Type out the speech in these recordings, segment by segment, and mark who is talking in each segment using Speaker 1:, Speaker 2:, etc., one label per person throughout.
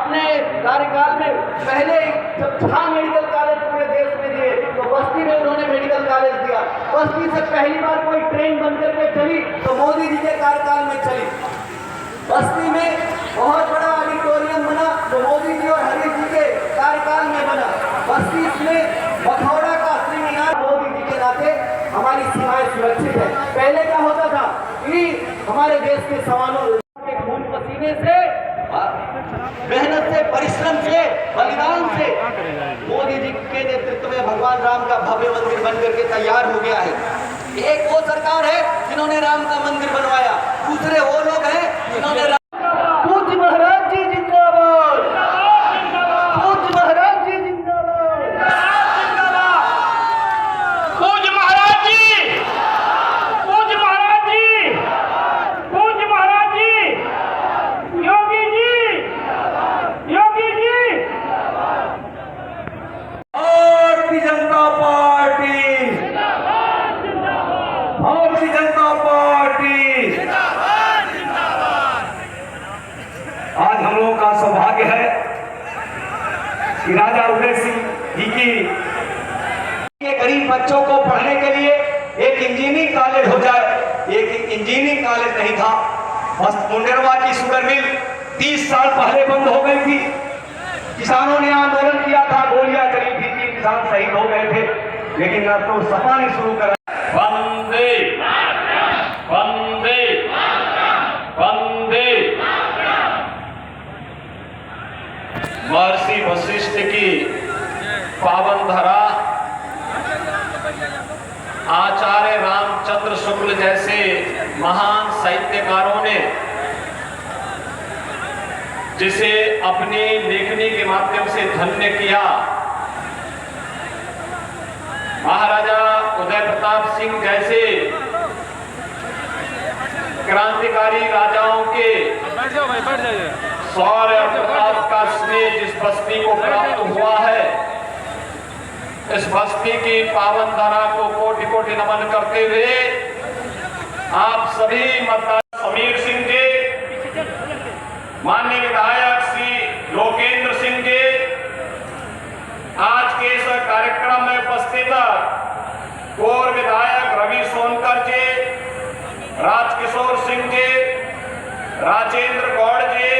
Speaker 1: अपने कार्यकाल में पहले जब 6 मेडिकल कॉलेज पूरे देश में दिए तो बस्ती में उन्होंने मेडिकल कॉलेज दिया। बस्ती से पहली बार कोई ट्रेन बन करके चली तो मोदी जी के कार्यकाल में चली। बस्ती में बहुत बड़ा ऑडिटोरियम बना तो मोदी जी और हरीश जी के कार्यकाल में बना। बस्ती में बखौड़ा का श्रीमीनार मोदी जी के नाते हमारी सीमाएं सुरक्षित है। पहले क्या होता था कि हमारे देश के सवालों के खून पसीने से, मेहनत से, परिश्रम से, बलिदान से मोदी जी के नेतृत्व में भगवान राम का भव्य मंदिर बन करके तैयार हो गया है। एक वो सरकार है जिन्होंने राम का मंदिर बनवाया, दूसरे वो लोग हैं जिन्होंने पूज्य महाराज जी जिंदाबाद, पूज्य महाराज जी जिंदाबाद,
Speaker 2: पूज्य महाराज जी, पूज्य महाराज जी, पूज्य महाराज जी, योगी जी, योगी जी।
Speaker 3: Bharatiya Janata party, Bharatiya Janata party. आज हम लोगों का सौभाग्य है कि राजा उदय सिंह जी की गरीब बच्चों को पढ़ने के लिए एक इंजीनियरिंग कॉलेज हो जाए। एक इंजीनियरिंग कॉलेज नहीं था, बस मुंडेरवा की शुगर मिल 30 साल पहले बंद हो गई थी। किसानों ने आंदोलन किया था, गोलियां चली थी, 3 किसान शहीद हो गए थे, लेकिन अब तो सपा ने शुरू करा। वंदे वंदे वंदे। महर्षि वशिष्ठ की पावन धरा, आचार्य रामचंद्र शुक्ल जैसे महान साहित्यकारों ने जिसे अपनी लेखनी के माध्यम से धन्य किया, महाराजा उदय प्रताप सिंह जैसे क्रांतिकारी राजाओं के शौर्य और प्रताप का स्नेह जिस बस्ती को प्राप्त हुआ है, इस बस्ती की पावन धारा को कोटि कोटि नमन करते हुए आप सभी मतदाता समीर सिंह जी, माननीय विधायक श्री लोकेंद्र सिंह जी, आज के इस कार्यक्रम में उपस्थित पूर्व विधायक रवि सोनकर जी, राजकिशोर सिंह जी, राजेंद्र गौड़ जी,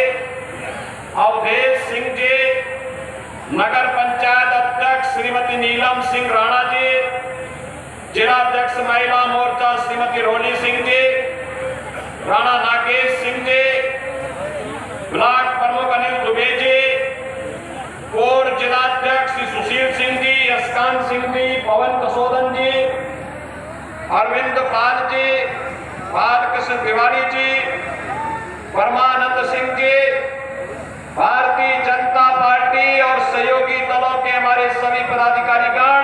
Speaker 3: अवधेश सिंह जी, नगर पंचायत अध्यक्ष श्रीमती नीलम सिंह राणा जी, जिलाध्यक्ष महिला मोर्चा श्रीमती रोली सिंह जी, राणा नागेश सिंह जी, ब्लॉक प्रमुख अनिल दुबे जी, पूर्व जिलाध्यक्ष श्री सुशील सिंह जी, यशकांत सिंह जी, पवन कसोदन जी, अरविंद पाल जी, बालकृष्ण तिवारी जी, परमानंद सिंह जी, भारतीय जनता पार्टी और सहयोगी दलों के हमारे सभी पदाधिकारीगण,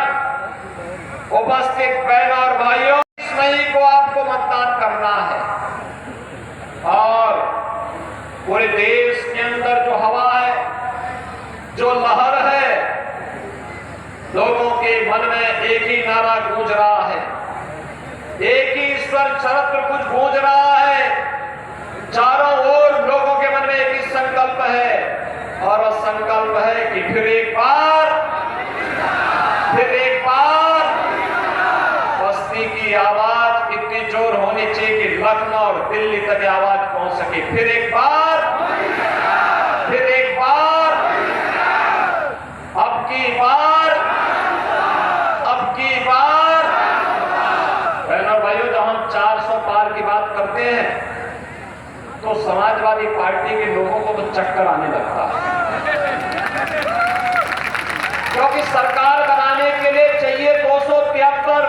Speaker 3: उपस्थित बहनों और भाइयों, 20 मई को आपको मतदान करना है और पूरे देश के अंदर जो हवा है, जो लहर है, लोगों के मन में एक ही नारा गूंज रहा है, एक ही ईश्वर शरत कुछ गूंज रहा है। चारों ओर लोगों के मन में एक ही संकल्प है और वह संकल्प है कि फिर एक बार बस्ती की आवाज इतनी जोर होनी चाहिए कि लखनऊ और दिल्ली तक आवाज पहुंच सके। फिर एक बार, अब की बार। बहनों भाइयों, जब हम 400 पार की बात करते हैं तो समाजवादी पार्टी के लोगों को तो चक्कर आने लगता है, क्योंकि सरकार बनाने के लिए चाहिए 273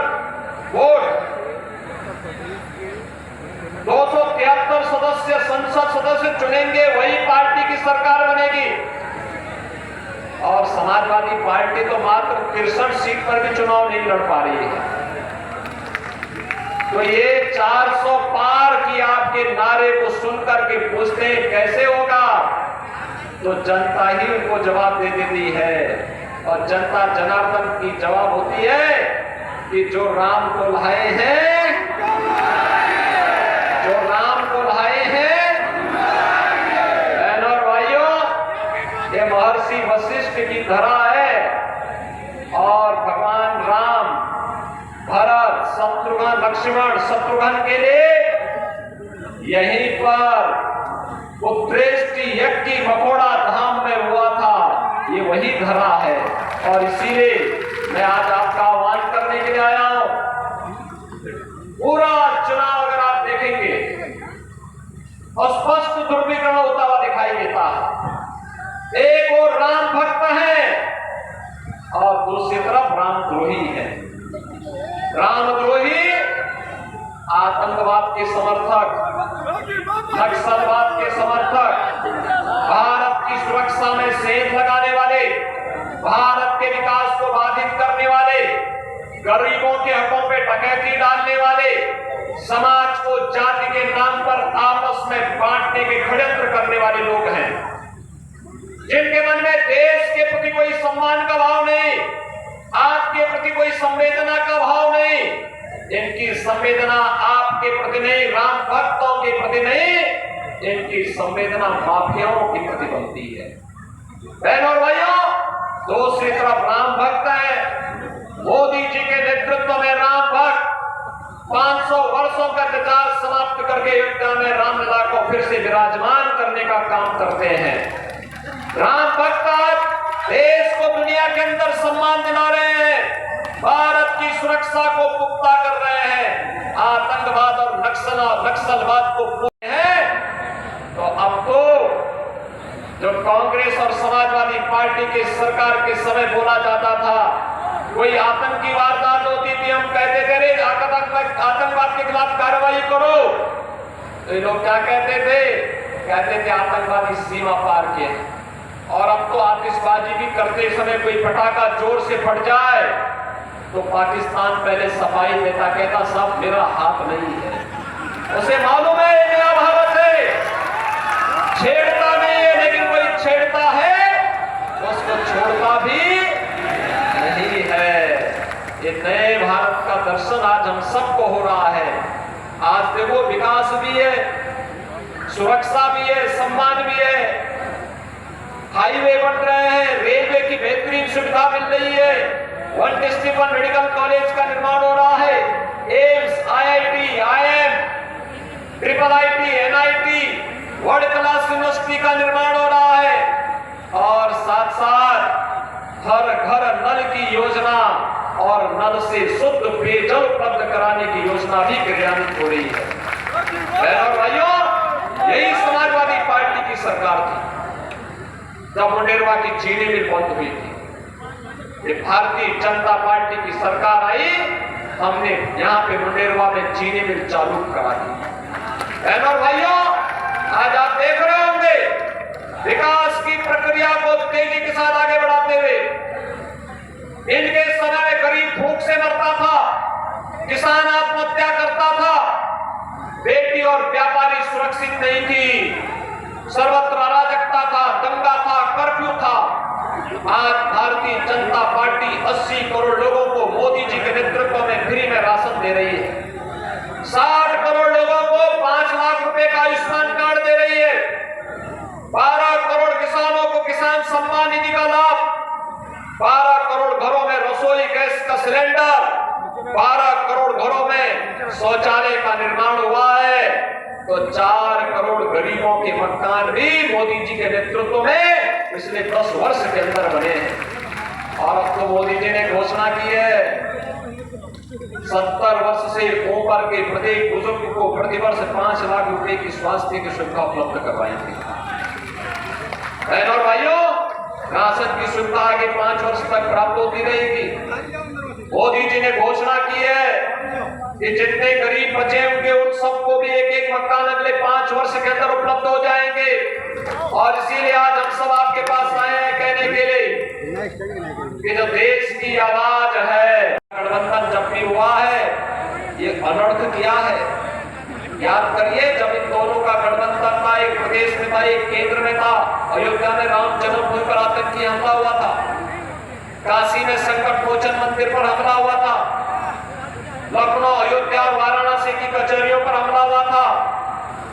Speaker 3: वोट, 273 सदस्य, संसद सदस्य चुनेंगे, वही पार्टी की सरकार बनेगी। और समाजवादी पार्टी तो मात्र 63 सीट पर भी चुनाव नहीं लड़ पा रही है। तो ये 400 पार की आपके नारे को सुनकर के पूछते हैं कैसे होगा, तो जनता ही उनको जवाब दे देती है। और जनता जनार्दन की जवाब होती है कि जो राम को लाए हैं, बहनों और भाइयों, वशिष्ठ की धरा है और भगवान राम, भरत, शत्रुघ्न, लक्ष्मण, शत्रुघ्न के लिए यहीं पर उत्कृष्ट यज्ञ मकोड़ा धाम में हुआ था। ये वही धरा है और इसीलिए मैं आज आपका आह्वान करने के लिए आया हूं। पूरा चुनाव अगर आप देखेंगे स्पष्ट ध्रुवीकरण होता हुआ दिखाई देता है। एक और राम भक्त है और दूसरी तरफ रामद्रोही है। रामद्रोही आतंकवाद के समर्थक, नक्सलवाद के समर्थक, भारत की सुरक्षा में सेंध लगाने वाले, भारत के विकास को बाधित करने वाले, गरीबों के हकों पे डकैती डालने वाले, समाज को जाति के नाम पर आपस में बांटने के षड्यंत्र करने वाले लोग हैं, जिनके मन में देश के प्रति कोई सम्मान का भाव नहीं, आपके प्रति कोई संवेदना का भाव नहीं। इनकी संवेदना आपके प्रति नहीं, राम भक्तों के प्रति नहीं, इनकी संवेदना माफियाओं के प्रति बनती है। बहनों और भाइयों, दूसरी तरफ राम भक्त है। मोदी जी के नेतृत्व में राम भक्त 500 वर्षों का इंतजार समाप्त करके अयोध्या में रामलला को फिर से विराजमान करने का काम करते हैं। राम भक्त आज देश को दुनिया के अंदर सम्मान दिला रहे हैं, भारत की सुरक्षा को पुख्ता कर रहे हैं, आतंकवाद और नक्सलवाद को पूरे हैं। तो अब तो जो कांग्रेस और समाजवादी पार्टी की सरकार के समय बोला जाता था, कोई आतंकी वारदात होती थी, हम कहते थे रे आतंकवाद के खिलाफ कार्रवाई करो, तो ये लोग क्या कहते थे आतंकवादी सीमा पार किए। और अब तो आतिशबाजी भी करते समय कोई पटाखा जोर से फट जाए तो पाकिस्तान पहले सफाई देता, कहता साहब मेरा हाथ नहीं है। उसे मालूम है ये नया भारत है, छेड़ता नहीं है, लेकिन कोई छेड़ता है तो उसको छोड़ता भी नहीं है। ये नए भारत का दर्शन आज हम सबको हो रहा है। आज देखो विकास भी है, सुरक्षा भी है, सम्मान भी है, हाईवे बन रहे हैं, रेलवे की बेहतरीन सुविधा मिल रही है, 161 मेडिकल कॉलेज का निर्माण हो रहा है, AIIMS, IIT, IIM, IIIT, NIT, world class university का निर्माण हो रहा है और साथ साथ हर घर नल की योजना और नल से शुद्ध पेयजल उपलब्ध कराने की योजना भी क्रियान्वित हो रही है। बहनों भाइयों, यही समाजवादी पार्टी की सरकार थी जब मुंडेरवा की चीनी मिल बंद हुई थी। ये भारतीय जनता पार्टी की सरकार आई, हमने यहां पे मुंडेरवा में चीनी मिल चालू करा दी। बहनों और भाइयों, आज आप देख रहे होंगे विकास की प्रक्रिया को तेजी के साथ आगे बढ़ाते हुए। इनके समय में गरीब भूख से मरता था, किसान आत्महत्या करता था, बेटी और व्यापारी सुरक्षित नहीं थी, सर्वत्र अराजकता था, दंगा था, कर्फ्यू था। आज भारतीय जनता पार्टी 80 करोड़ लोगों को मोदी जी के नेतृत्व में फ्री में राशन दे रही है। 60 करोड़ लोगों को 5 लाख रुपए का आयुष्मान कार्ड दे रही है। 12 करोड़ किसानों को किसान सम्मान निधि का लाभ, 12 करोड़ घरों में रसोई गैस का सिलेंडर, 12 करोड़ घरों में शौचालय का निर्माण हुआ है। तो 4 करोड़ गरीबों के मकान भी मोदी जी के नेतृत्व में पिछले 10 वर्ष के अंदर बने हैं। और अब तो मोदी जी ने घोषणा की है 70 वर्ष से ऊपर के प्रत्येक बुजुर्ग को प्रतिवर्ष 5 लाख रुपए की स्वास्थ्य की सुविधा उपलब्ध करवाएंगे। बहनों और भाइयों, राशन की सुविधा आगे 5 वर्ष तक प्राप्त होती रहेगी। मोदी जी ने घोषणा की है कि जितने गरीब बचे होंगे उन सबको भी एक मकान अगले 5 वर्ष के अंदर उपलब्ध हो जाएंगे। और इसीलिए आज हम सब आपके पास आए हैं कहने के लिए कि जो देश की आवाज है, गठबंधन जब भी हुआ है ये अनर्थ किया है। याद करिए, जब इन दोनों का गठबंधन था, एक प्रदेश में था, एक केंद्र में था, अयोध्या में राम जन्मभूमि पर आतंकी हमला हुआ था, काशी में संकट मोचन मंदिर पर हमला हुआ था, लखनऊ, अयोध्या और वाराणसी की कचहरियों पर हमला हुआ था।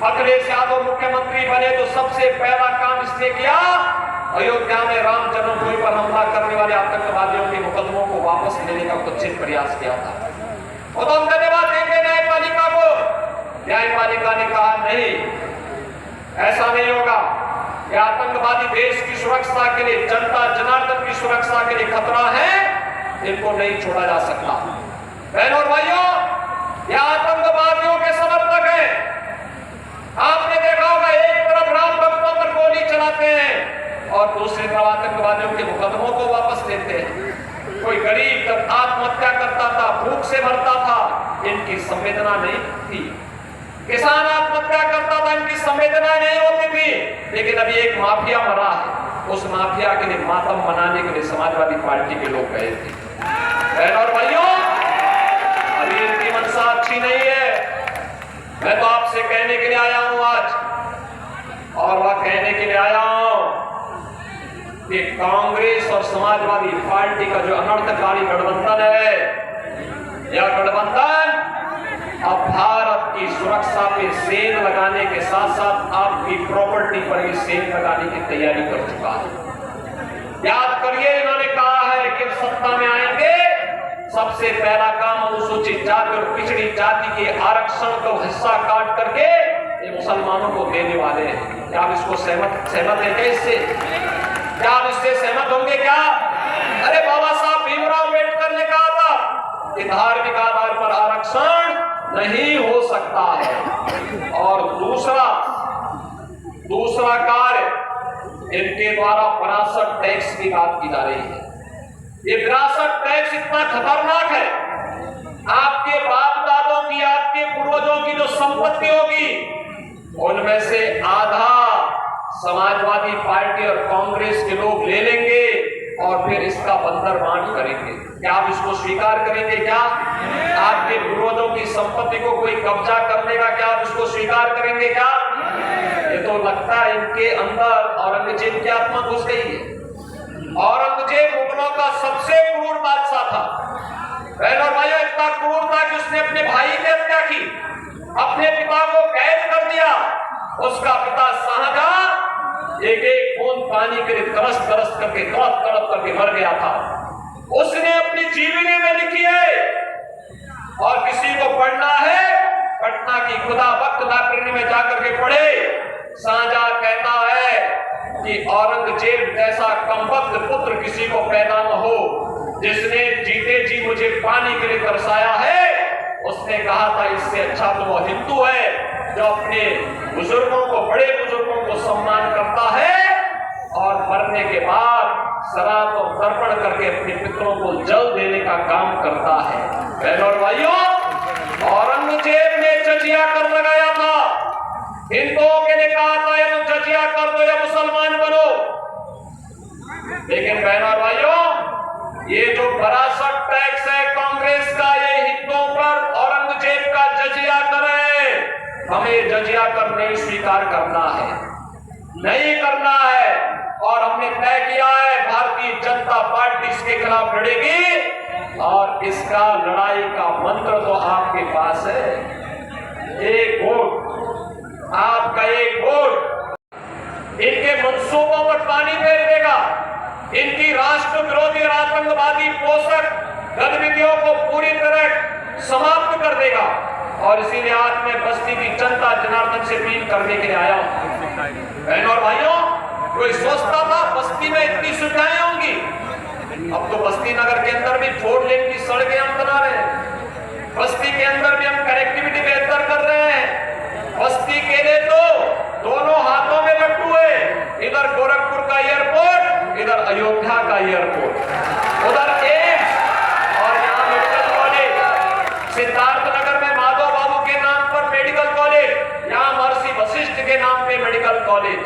Speaker 3: अखिलेश यादव मुख्यमंत्री बने तो सबसे पहला काम इसने किया अयोध्या में राम जन्मभूमि पर हमला करने वाले आतंकवादियों के मुकदमों को वापस लेने का कुत्सित प्रयास किया था। और तो हम धन्यवाद देंगे न्यायपालिका को। न्यायपालिका ने कहा नहीं, ऐसा नहीं होगा। ये आतंकवादी देश की सुरक्षा के लिए, जनता जनार्दन की सुरक्षा के लिए खतरा है, इनको नहीं छोड़ा जा सकता। बहनों और भाइयों, ये आतंकवादियों के समर्थक हैं। आपने देखा होगा, एक तरफ राम भक्तों पर गोली चलाते हैं और दूसरी तरफ आतंकवादियों के मुकदमों को वापस लेते हैं। कोई गरीब जब आत्महत्या करता था, भूख से मरता था, इनकी संवेदना नहीं थी। किसान आत्महत्या करता था, इनकी संवेदना नहीं होती थी। लेकिन अभी एक माफिया मरा है, उस माफिया के लिए मातम मनाने के लिए समाजवादी पार्टी के लोग गए थे। बहनों और भाइयों, अभी इनकी मंशा अच्छी नहीं है। मैं तो आपसे कहने के लिए आया हूं आज, और वह कहने के लिए आया हूं कि कांग्रेस और समाजवादी पार्टी का जो अनर्थकारी गठबंधन है, यह गठबंधन अब भारत की सुरक्षा पे सेंध लगाने के साथ साथ आपकी प्रॉपर्टी पर भी सेंध लगाने की तैयारी कर चुका है। याद करिए, इन्होंने कहा है कि सत्ता में आएंगे, सबसे पहला काम अनुसूचित जाति और पिछड़ी जाति के आरक्षण को हिस्सा काट करके ये मुसलमानों को देने वाले हैं। क्या आप इसको सहमत हैं क्या? इससे क्या आप इससे सहमत होंगे क्या? अरे बाबा साहब भीमराव अम्बेडकर ने कहा था कि धार्मिक आधार पर आरक्षण नहीं हो सकता है। और दूसरा कार्य, इनके द्वारा विरासत टैक्स की बात की जा रही है। ये विरासत टैक्स इतना खतरनाक है, आपके बाप दादों की, आपके पूर्वजों की जो संपत्ति होगी, उनमें से आधा समाजवादी पार्टी और कांग्रेस के लोग ले लेंगे और फिर इसका बंदर बांट करेंगे। क्या आप इसको स्वीकार करेंगे क्या? आपके पूर्वजों की संपत्ति को कोई कब्जा कर लेगा, क्या आप इसको स्वीकार करेंगे क्या? ये तो लगता है इनके अंदर औरंगजेब की आत्मा घुस गई है। औरंगजेब मुगलों का सबसे क्रूर बादशाह था। बहनों और भाइयों, इतना क्रूर था कि उसने अपने भाई की हत्या की, अपने पिता को कैद कर दिया। उसका पिता शाहजहां एक एक बूंद पानी के लिए तरस करके, तड़प करके मर गया था। उसने अपनी जीवनी में लिखी है, और किसी को पढ़ना है, पटना की खुदा वक्त लाइब्रेरी में जाकर के पढ़े। शाहजहां कहता है कि औरंगजेब जैसा कमबख्त पुत्र किसी को पैदा न हो, जिसने जीते जी मुझे पानी के लिए तरसाया है। उसने कहा था इससे अच्छा तो वो हिंदू है जो अपने बुजुर्गों को, बड़े बुजुर्गों को सम्मान करता है और मरने के बाद श्राद्ध और तर्पण करके अपने पितरों को जल देने का काम करता है। बहनों और भाइयों, औरंगजेब ने जजिया कर लगाया था, हिंदुओं के लिए कहा था या तो जजिया कर दो या मुसलमान बनो। लेकिन बहनों और भाइयों, ये जो विरासत टैक्स है कांग्रेस का, ये हिंदुओं पर औरंगजेब का जजिया करे। हमें जजिया कर नहीं स्वीकार करना है, नहीं करना है। और हमने तय किया है भारतीय जनता पार्टी इसके खिलाफ लड़ेगी, और इसका लड़ाई का मंत्र तो आपके पास है, एक वोट। आपका एक वोट इनके मंसूबों पर पानी फेर देगा, इनकी राष्ट्र विरोधी और आतंकवादी पोषक गतिविधियों को पूरी तरह समाप्त कर देगा। और इसीलिए आज मैं बस्ती की जनता जनार्दन से अपील करने के लिए आया हूं। बहनों और भाइयों, कोई सोचता था बस्ती में इतनी सुविधाएं होंगी, अब तो बस्ती नगर के अंदर भी 4 लेन की सड़कें हम बना रहे हैं। बस्ती के अंदर भी हम कनेक्टिविटी बेहतर कर रहे हैं। बस्ती के लिए तो दोनों हाथों में लट्टू है, इधर गोरखपुर का एयरपोर्ट, इधर अयोध्या का एयरपोर्ट, उधर एम्स और यहाँ मेडिकल कॉलेज। सिद्धार्थ नगर में माधव बाबू के नाम पर मेडिकल कॉलेज, यहाँ महर्षि वशिष्ठ के नाम पे मेडिकल कॉलेज,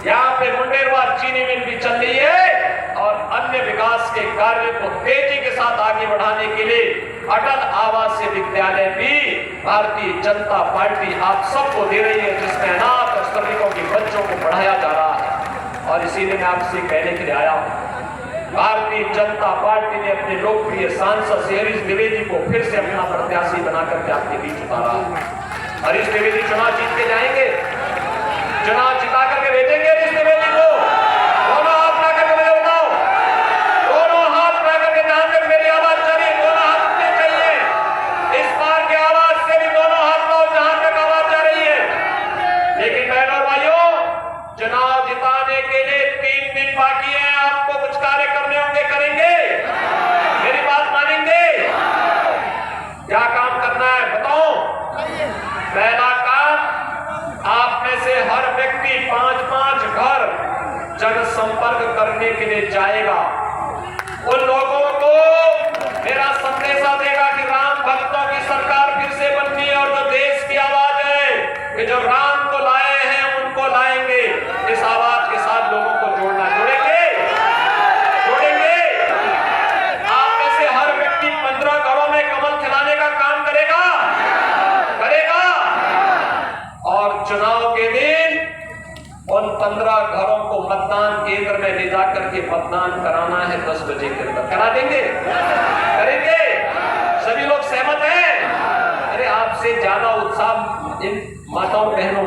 Speaker 3: यहाँ पे मुंडेरवा चीनी मिल भी चल रही है। और अन्य विकास के कार्य को तेजी के साथ आगे बढ़ाने के लिए अटल आवासीय विद्यालय भी भारतीय जनता पार्टी आप सबको दे रही है, जिसमें अनाथ और श्रमिकों के बच्चों को पढ़ाया जा रहा है। और इसीलिए मैं आपसे कहने के लिए आया हूं, भारतीय जनता पार्टी ने अपने लोकप्रिय सांसद हरीश द्विवेदी को फिर से अपना प्रत्याशी बनाकर के आपके बीच उतारा। हरीश द्विवेदी चुनाव जीत के जाएंगे, चुनाव जिता करके भेजेंगे हरीश द्विवेदी को। दोनों हाथ जनसंपर्क करने के लिए जाएगा। उन लोगों को मेरा संदेशा देगा कि राम भक्तों की सरकार फिर से बननी है और जो देश की आवाज है कि जो राम को लाए हैं उनको लाएंगे। इस आवाज के साथ लोगों को जोड़ना, जोड़ेंगे। आप में से हर व्यक्ति 15 घरों में कमल खिलाने का काम करेगा। और चुनाव के दिन उन 15 घरों को मतदान केंद्र में ले जाकर के मतदान कराना है। 10 बजे के अंदर करा देंगे, करेंगे। सभी लोग सहमत हैं? अरे आपसे ज्यादा उत्साह इन माताओं बहनों